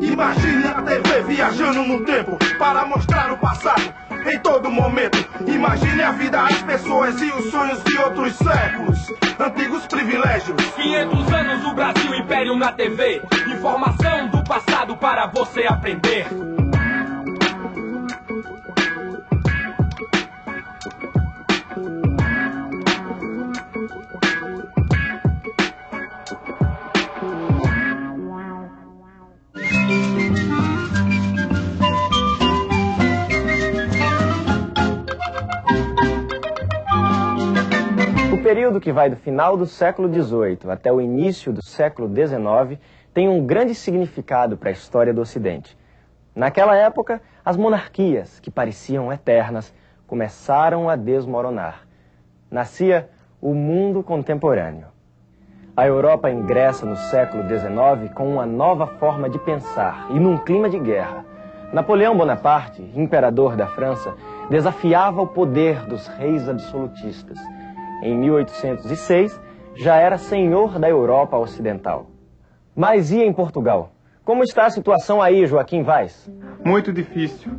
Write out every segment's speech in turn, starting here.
Imagine a TV viajando no tempo para mostrar o passado em todo momento. Imagine a vida, as pessoas e os sonhos de outros séculos. Antigos privilégios. 500 anos o Brasil Império na TV. Informação do passado para você aprender. O período que vai do final do século XVIII até o início do século XIX tem um grande significado para a história do Ocidente. Naquela época, as monarquias, que pareciam eternas, começaram a desmoronar. Nascia o mundo contemporâneo. A Europa ingressa no século XIX com uma nova forma de pensar e num clima de guerra. Napoleão Bonaparte, imperador da França, desafiava o poder dos reis absolutistas. Em 1806, já era senhor da Europa Ocidental. Mas e em Portugal? Como está a situação aí, Joaquim Vaz? Muito difícil.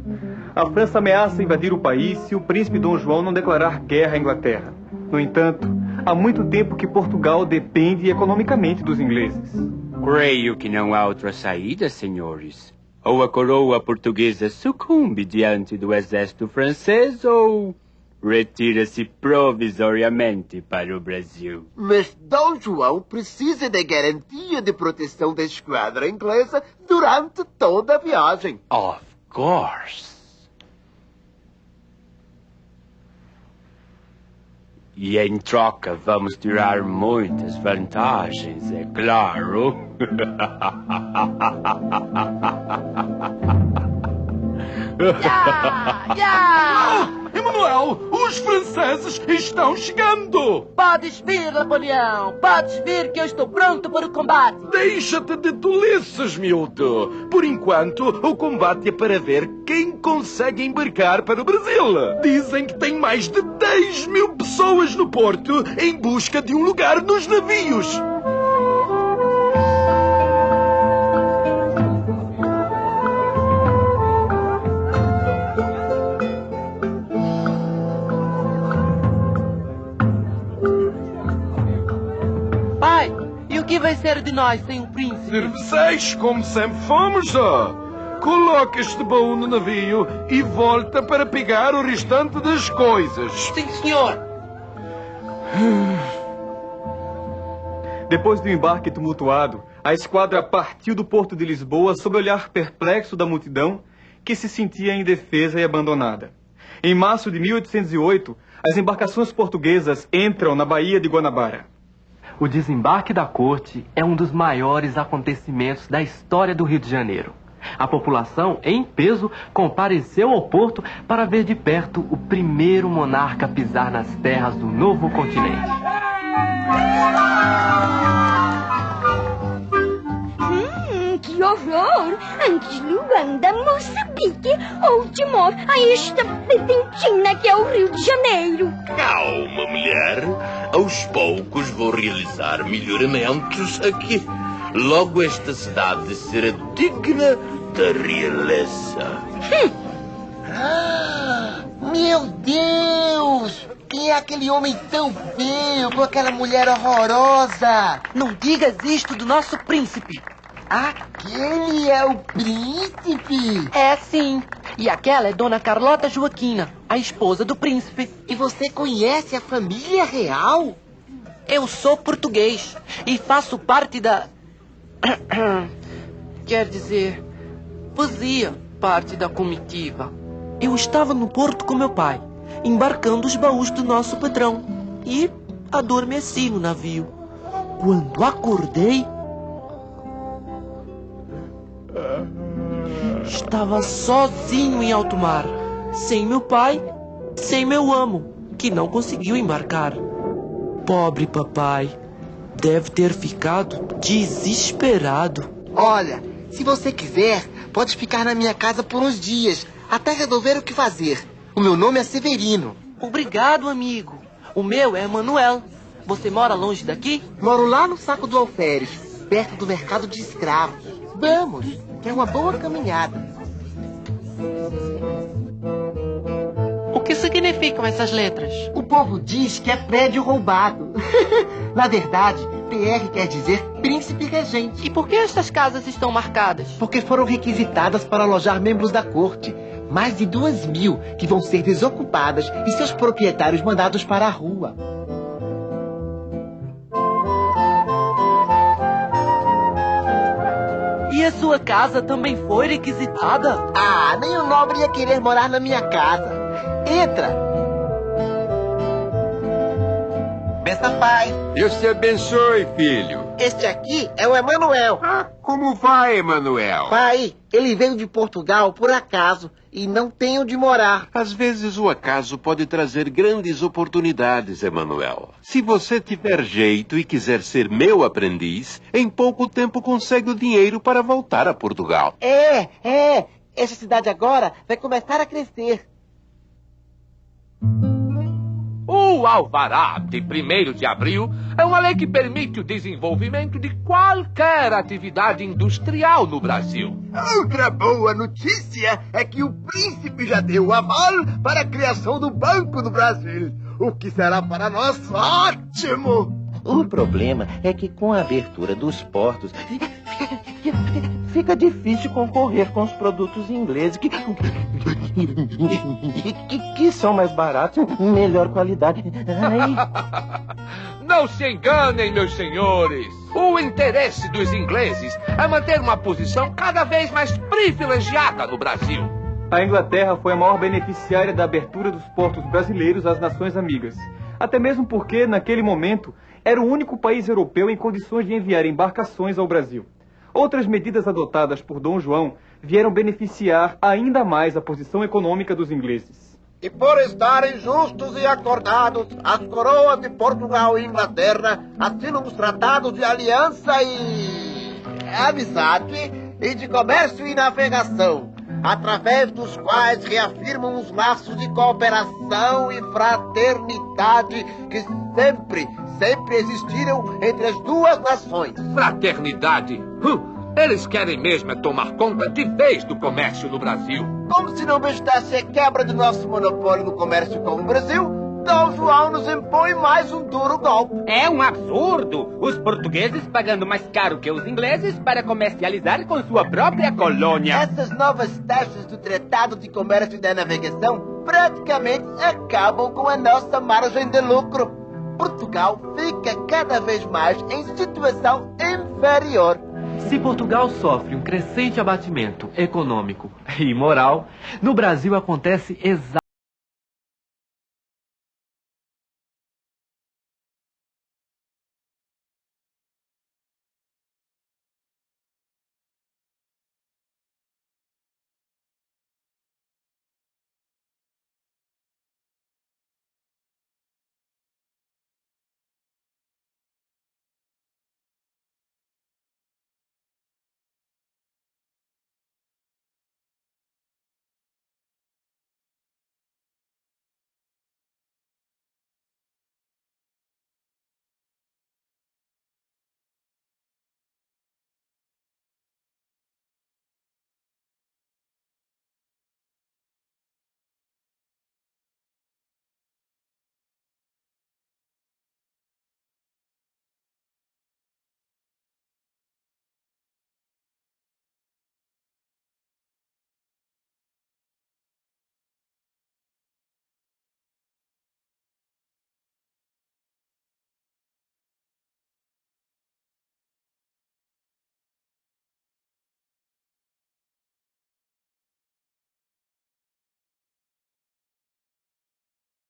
A França ameaça invadir o país se o príncipe Dom João não declarar guerra à Inglaterra. No entanto, há muito tempo que Portugal depende economicamente dos ingleses. Creio que não há outra saída, senhores. Ou a coroa portuguesa sucumbe diante do exército francês, ou retira-se provisoriamente para o Brasil. Mas Dom João precisa da garantia de proteção da esquadra inglesa durante toda a viagem. Of course. E em troca vamos tirar muitas vantagens, é claro. Emanuel, os franceses estão chegando! Podes vir, Napoleão! Podes vir que eu estou pronto para o combate! Deixa-te de tolices, miúdo! Por enquanto, o combate é para ver quem consegue embarcar para o Brasil. Dizem que tem mais de 10.000 pessoas no porto em busca de um lugar nos navios. Pai, e o que vai ser de nós sem o príncipe? Serviçais, como sempre fomos, ó. Coloca este baú no navio e volta para pegar o restante das coisas. Sim, senhor. Depois do embarque tumultuado, a esquadra partiu do porto de Lisboa sob o olhar perplexo da multidão que se sentia indefesa e abandonada. Em março de 1808, as embarcações portuguesas entram na Baía de Guanabara. O desembarque da corte é um dos maiores acontecimentos da história do Rio de Janeiro. A população, em peso, compareceu ao porto para ver de perto o primeiro monarca a pisar nas terras do novo continente. Que horror! Antes Luanda, Moçambique ou Timor, a esta pedentina que é o Rio de Janeiro. Calma, mulher. Aos poucos vou realizar melhoramentos aqui. Logo esta cidade será digna da realeza. Meu Deus! Quem é aquele homem tão feio com aquela mulher horrorosa? Não digas isto do nosso príncipe. Aquele é o príncipe? É sim. E aquela é Dona Carlota Joaquina, a esposa do príncipe. E você conhece a família real? Eu sou português e faço parte da... Quer dizer, fazia parte da comitiva. Eu estava no porto com meu pai, embarcando os baús do nosso patrão, e adormeci no navio. Quando acordei, estava sozinho em alto mar, sem meu pai, sem meu amo, que não conseguiu embarcar. Pobre papai, deve ter ficado desesperado. Olha, se você quiser, pode ficar na minha casa por uns dias, até resolver o que fazer. O meu nome é Severino. Obrigado, amigo. O meu é Manuel. Você mora longe daqui? Moro lá no Saco do Alferes, perto do mercado de escravos. Vamos, que é uma boa caminhada. O que significam essas letras? O povo diz que é prédio roubado. Na verdade, PR quer dizer príncipe regente. E por que estas casas estão marcadas? Porque foram requisitadas para alojar membros da corte. Mais de 2.000 que vão ser desocupadas e seus proprietários mandados para a rua. E a sua casa também foi requisitada? Ah, nem o nobre ia querer morar na minha casa. Entra! Benção, pai. Deus te abençoe, filho. Este aqui é o Emanuel. Como vai, Emanuel? Pai, ele veio de Portugal por acaso e não tem onde morar. Às vezes o acaso pode trazer grandes oportunidades, Emanuel. Se você tiver jeito e quiser ser meu aprendiz, em pouco tempo consegue o dinheiro para voltar a Portugal. É. Essa cidade agora vai começar a crescer. O Alvará de 1º de abril é uma lei que permite o desenvolvimento de qualquer atividade industrial no Brasil. Outra boa notícia é que o príncipe já deu o aval para a criação do Banco do Brasil, o que será para nós ótimo. O problema é que com a abertura dos portos fica difícil concorrer com os produtos ingleses que são mais baratos e melhor qualidade. Não se enganem, meus senhores. O interesse dos ingleses é manter uma posição cada vez mais privilegiada no Brasil. A Inglaterra foi a maior beneficiária da abertura dos portos brasileiros às nações amigas. Até mesmo porque, naquele momento, era o único país europeu em condições de enviar embarcações ao Brasil. Outras medidas adotadas por Dom João vieram beneficiar ainda mais a posição econômica dos ingleses. E por estarem justos e acordados, as coroas de Portugal e Inglaterra assinam os tratados de aliança e amizade e de comércio e navegação, através dos quais reafirmam os laços de cooperação e fraternidade que sempre existiram entre as duas nações. Fraternidade? Eles querem mesmo tomar conta de vez do comércio no Brasil. Como se não bastasse a quebra do nosso monopólio no comércio com o Brasil, Dom João nos impõe mais um duro golpe. É um absurdo! Os portugueses pagando mais caro que os ingleses para comercializar com sua própria colônia. Essas novas taxas do Tratado de Comércio e da Navegação praticamente acabam com a nossa margem de lucro. Portugal fica cada vez mais em situação inferior. Se Portugal sofre um crescente abatimento econômico e moral, no Brasil acontece exatamente.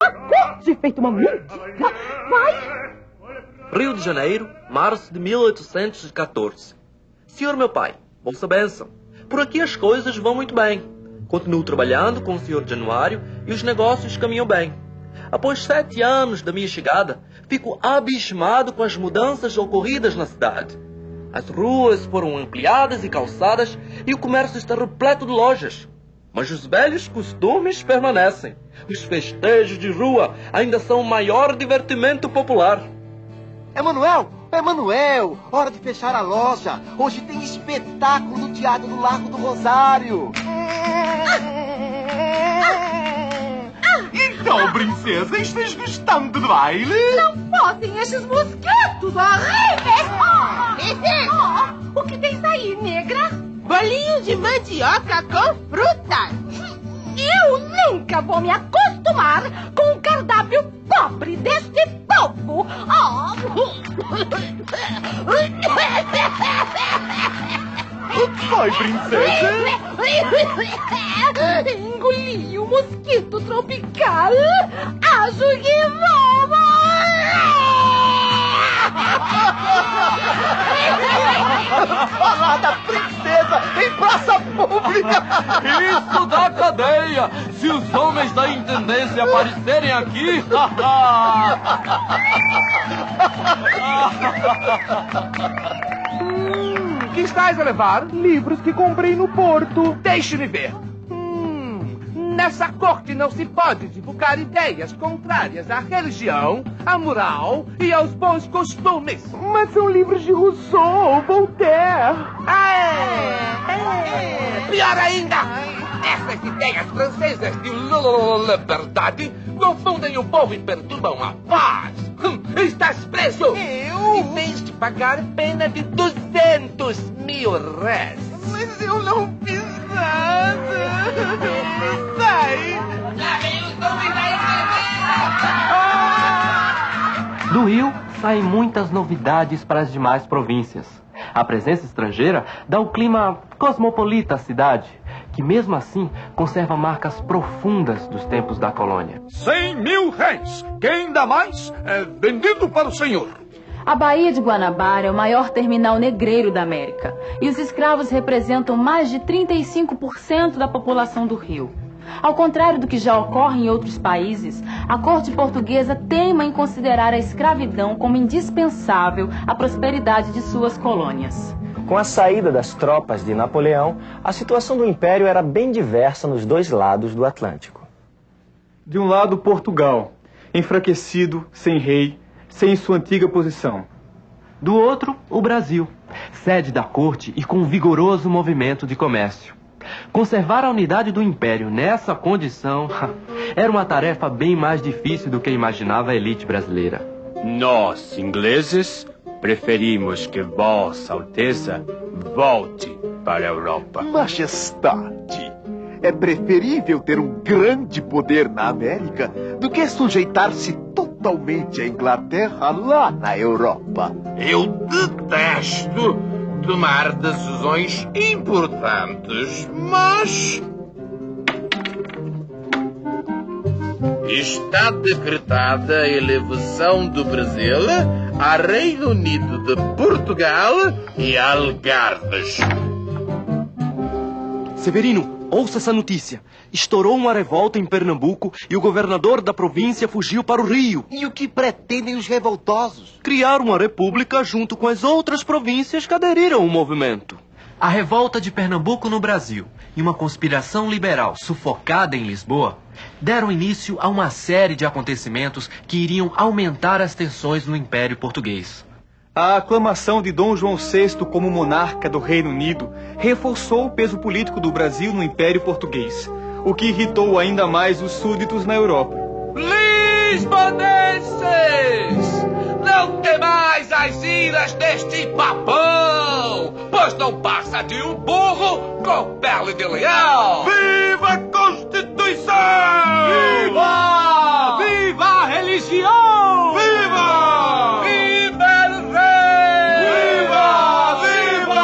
Corte feito uma mentira. Vai! Rio de Janeiro, março de 1814. Senhor meu pai, vossa bênção. Por aqui as coisas vão muito bem. Continuo trabalhando com o Sr. Januário e os negócios caminham bem. Após 7 anos da minha chegada, fico abismado com as mudanças ocorridas na cidade. As ruas foram ampliadas e calçadas e o comércio está repleto de lojas. Mas os velhos costumes permanecem. Os festejos de rua ainda são o maior divertimento popular. Emanuel, Emanuel, hora de fechar a loja. Hoje tem espetáculo no Teatro do Largo do Rosário. Então, princesa, estás gostando do baile? Não podem esses mosquitos horríveis! O que tens aí, negra? Bolinho de mandioca com frutas. Eu nunca vou me acostumar com o cardápio pobre deste povo. O que foi, princesa? Engoli o mosquito tropical. Acho que vou Falar da princesa em praça pública! Isso da cadeia! Se os homens da intendência aparecerem aqui... Que estás a levar? Livros que comprei no porto. Deixe-me ver. Nessa corte não se pode divulgar ideias contrárias à religião, à moral e aos bons costumes. Mas são livros de Rousseau, Voltaire. Pior ainda, essas ideias francesas de liberdade confundem o povo e perturbam a paz. Estás preso! Eu? E tens de pagar pena de 200 mil réis. Mas eu não fiz nada. Sai! Já vem os homens da igreja! Do Rio saem muitas novidades para as demais províncias. A presença estrangeira dá o clima cosmopolita à cidade, que mesmo assim conserva marcas profundas dos tempos da colônia. 100 mil réis. Quem dá mais é vendido para o senhor. A Baía de Guanabara é o maior terminal negreiro da América e os escravos representam mais de 35% da população do Rio. Ao contrário do que já ocorre em outros países, a corte portuguesa teima em considerar a escravidão como indispensável à prosperidade de suas colônias. Com a saída das tropas de Napoleão, a situação do Império era bem diversa nos dois lados do Atlântico. De um lado, Portugal, enfraquecido, sem rei, sem sua antiga posição. Do outro, o Brasil, sede da corte e com um vigoroso movimento de comércio. Conservar a unidade do Império nessa condição era uma tarefa bem mais difícil do que imaginava a elite brasileira. Nós, ingleses, preferimos que Vossa Alteza volte para a Europa. Majestade, é preferível ter um grande poder na América do que sujeitar-se totalmente à Inglaterra lá na Europa. Eu detesto tomar decisões importantes, mas está decretada a elevação do Brasil a Reino Unido de Portugal e Algarves. Severino, ouça essa notícia. Estourou uma revolta em Pernambuco e o governador da província fugiu para o Rio. E o que pretendem os revoltosos? Criar uma república junto com as outras províncias que aderiram ao movimento. A revolta de Pernambuco no Brasil e uma conspiração liberal sufocada em Lisboa deram início a uma série de acontecimentos que iriam aumentar as tensões no Império Português. A aclamação de Dom João VI como monarca do Reino Unido reforçou o peso político do Brasil no Império Português, o que irritou ainda mais os súditos na Europa. Lisbonenses! Não temais as iras deste papão, pois não passa de um burro com pele de leão! Viva a Constituição! Viva! Viva a religião! Viva! Viva o rei! Viva! Viva!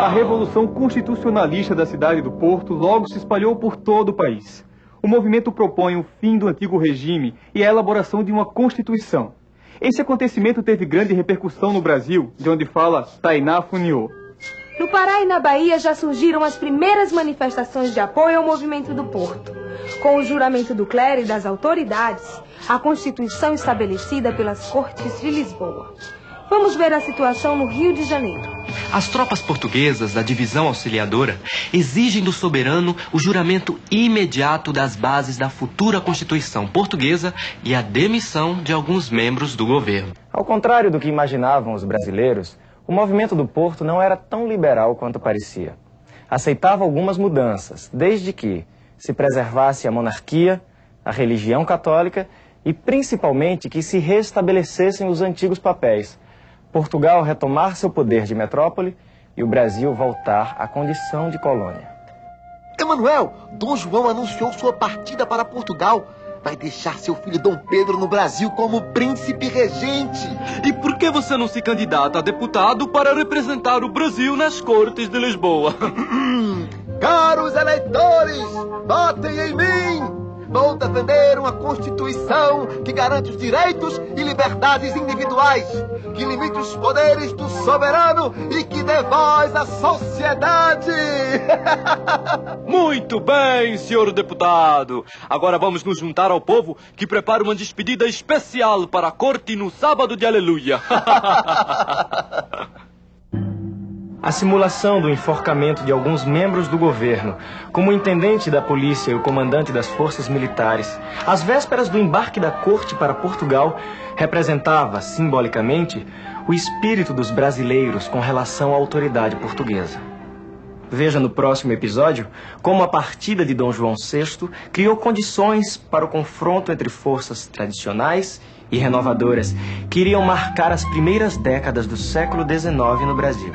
A Revolução Constitucionalista da cidade do Porto logo se espalhou por todo o país. O movimento propõe o fim do antigo regime e a elaboração de uma Constituição. Esse acontecimento teve grande repercussão no Brasil, de onde fala Tainá Funiô. No Pará e na Bahia já surgiram as primeiras manifestações de apoio ao movimento do Porto. Com o juramento do clero e das autoridades, a Constituição estabelecida pelas Cortes de Lisboa. Vamos ver a situação no Rio de Janeiro. As tropas portuguesas da divisão auxiliadora exigem do soberano o juramento imediato das bases da futura Constituição portuguesa e a demissão de alguns membros do governo. Ao contrário do que imaginavam os brasileiros, o movimento do Porto não era tão liberal quanto parecia. Aceitava algumas mudanças, desde que se preservasse a monarquia, a religião católica e principalmente que se restabelecessem os antigos papéis. Portugal retomar seu poder de metrópole e o Brasil voltar à condição de colônia. Emanuel, Dom João anunciou sua partida para Portugal. Vai deixar seu filho Dom Pedro no Brasil como príncipe regente. E por que você não se candidata a deputado para representar o Brasil nas Cortes de Lisboa? Caros eleitores, votem em mim! Vou defender uma Constituição que garante os direitos e liberdades individuais, que limite os poderes do soberano e que dê voz à sociedade. Muito bem, senhor deputado. Agora vamos nos juntar ao povo que prepara uma despedida especial para a corte no sábado de Aleluia. A simulação do enforcamento de alguns membros do governo, como o intendente da polícia e o comandante das forças militares, às vésperas do embarque da corte para Portugal, representava, simbolicamente, o espírito dos brasileiros com relação à autoridade portuguesa. Veja no próximo episódio como a partida de Dom João VI criou condições para o confronto entre forças tradicionais e renovadoras que iriam marcar as primeiras décadas do século XIX no Brasil.